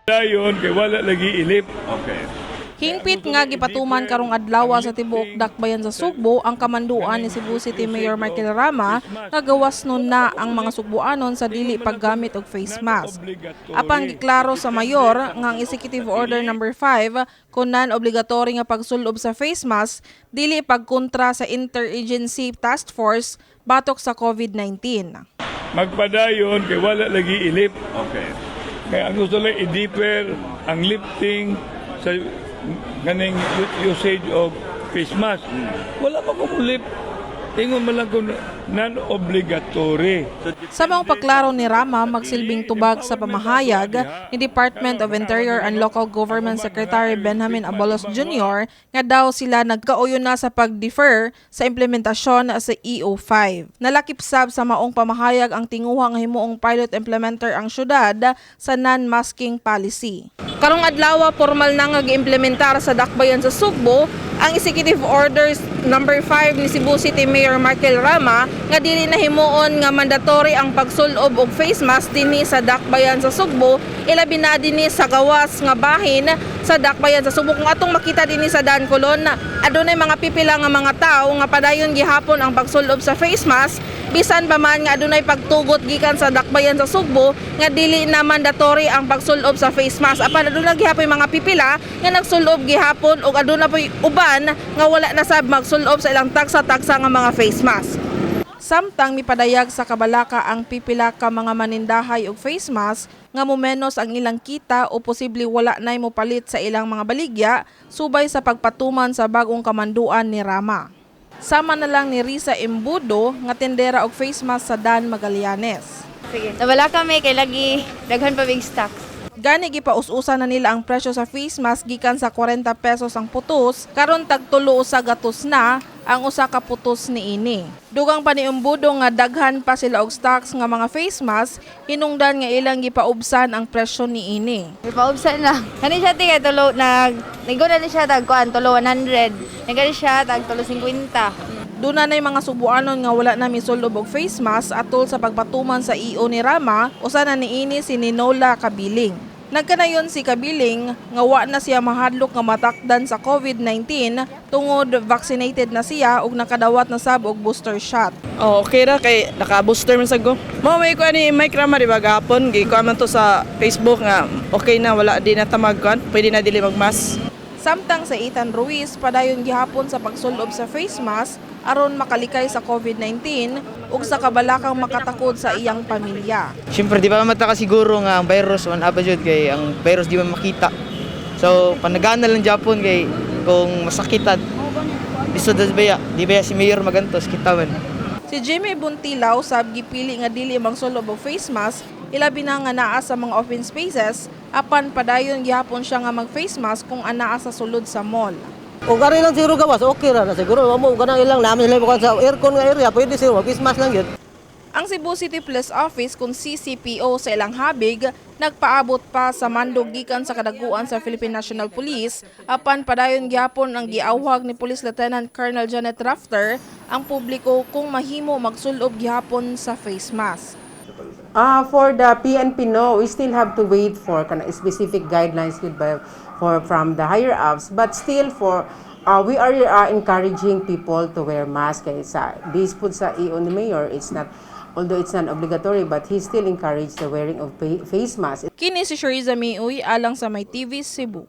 Dayon kay wala lagi ilip. Okay. Hingpit nga gipatuman karong adlaw sa tibuok dakbayan sa Sugbo ang kamanduan ni Cebu City Mayor Michael Rama nga gawas nun na ang mga Sugboanon sa dili paggamit og face mask. Apan giklaro sa mayor nga ang Executive Order No. 5 kunan obligatory nga pagsulob sa face mask dili pagkontra sa Interagency Task Force batok sa COVID-19. Magpadayon kay wala lagi ilip. Okay. Kaya ang gusto lang i-deeper ang lifting sa ganing usage of face mask. Wala pa kumulip. Ingon man lang kung non-obligatory. Sa mga paklaro ni Rama, magsilbing tubag sa pamahayag ni Department of Interior and Local Government Secretary Benjamin Abalos Jr. nga daw sila nagkauyo na sa pag-defer sa implementasyon sa EO5. Nalakip-sab sa maong pamahayag ang tinguha nga himuong pilot implementer ang syudad sa non-masking policy. Karong adlaw formal na nga giimplementar sa dakbayan sa Sugbo ang Executive Orders No. 5 ni Cebu City Mayor Michael Rama nga dili na himuon nga mandatory ang pagsulob og face mask dinhi sa dakbayan sa Sugbo, ilabi na dinhi sa gawas nga bahin sa dakbayan sa Sugbo. Kung atong makita dinhi sa Dancolon, adunay mga pipila nga mga tawo nga padayon gihapon ang pagsulob sa face mask bisan pa man nga adunay pagtugot gikan sa dakbayan sa Sugbo nga dili na mandatory ang pagsulob sa face mask. Apan adunay gihapon mga pipila nga nagsulob gihapon ug aduna pa uban nga wala na sab magsulob sa ilang tagsa-tagsa nga mga face mask. Samtang mipadayag sa kabalaka ang pipila ka mga manindahay og face mask nga momenos ang ilang kita o posible wala nay mopalit sa ilang mga baligya subay sa pagpatuman sa bagong kamanduan ni Rama. Sama na lang ni Risa Embudo nga tendera og face mask sa Dan Magallanes. Sige, nawala kami kay lagi daghan pa big stocks. Gani gipaus-usa na nila ang presyo sa face mask gikan sa 40 pesos ang putos karon tag 3 sa gatos na ang usa ka putos niini. Dugang pa ni Embudo nga daghan pa sila og stocks nga mga face mask, hinungdan nga ilang gipaubsan ang presyo niini. Ipaubsan na. Kani siya tingay tulo nigo na siya tag kuan tulo 100. Nagani siya tag tulo 50. Duna nay mga Subuanon nga wala na misulob og face mask atol sa pagpatuman sa EO ni Rama, usa na niini si Ninola Kabiling. Nagkanayon si Kabiling nga wa na siya mahadlok nga matakdan sa COVID-19 tungod vaccinated na siya ug nakadawat na sab og booster shot. Oh, okay ra kay naka-booster man sa go. Mo may ko ni Mike Rama di ba gahapon gikuha man to sa Facebook nga okay na wala di na tamagkan, pwede na dili magmask. Samtang sa Ethan Ruiz, padayon gihapon sa pagsulob sa face mask aron makalikay sa COVID-19 ug sa kabalakang makatakod sa iyang pamilya. Siyempre, di ba mataka siguro nga ang virus man apa jud kay ang virus di man makita. So, panagaan na lang Japon kay kung masakitan. Biso di ba si Mayor magantos kita man. Si Jimmy Buntilaw sab gipili nga dili magsulob og face mask ilabi na nga naa sa mga open spaces apan padayon gihapon siya nga mag face mask kung anaa sa sulod sa mall. O gari lang siguro gawas, okay ra na siguro. Amo ganang ilang namin sila bukan sa aircon nga area, pwede siguro face mask lang yun. Ang Cebu City Police Office kung CCPO sa ilang habig nagpaabot pa sa mandog gikan sa kadaguan sa Philippine National Police apan padayon gihapon ang giawhag ni Police Lieutenant Colonel Janet Rafter ang publiko kung mahimo magsulob gihapon sa face mask. For the PNP, no, we still have to wait for specific guidelines from the higher ups. But still, we are encouraging people to wear masks. This put sa EO ni Mayor, although it's not obligatory, but he still encouraged the wearing of face masks. Kini si Shariza Miuy alang sa My TV Cebu.